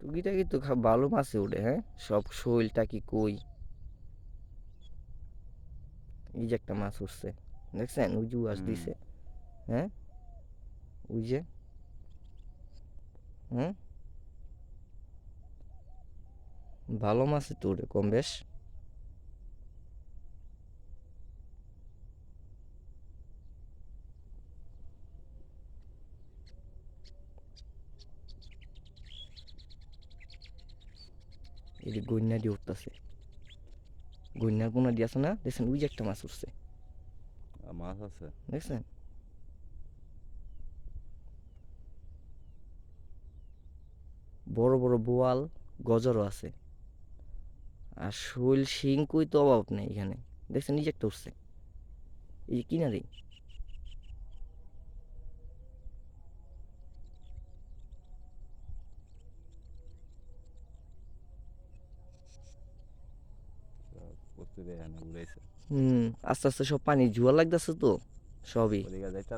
টুকিটাকি তো ভালো মাছে ওঠে, হ্যাঁ, সব শৈলটা কি কই। এই যে একটা মাছ উঠছে, দেখছেন, ওই যে উয়াস হুম। দিছে। হ্যাঁ, ওই যে। হুম, ভালো মাছই তো ওঠে কম বেশ। এই যে গইন্না দিয়ে উঠতেছে, গইন্নার পোনা দিয়ে আছে না, দেখছেন, ওই যে একটা মাছ উঠছে, মাছ আছে। দেখছেন। বড় বড় বোয়াল, গজরও আছে। আর শৈল শিং কই তো অভাব নেই এখানে, দেখছেন, এই যে একটা উঠছে, এই যে কিনারেই। প্রচুর এখানে উড়াইছে। হুম, আস্তে আস্তে সব পানি জুয়া লাগতেছে তো, সবই। ওদিকে যাইতে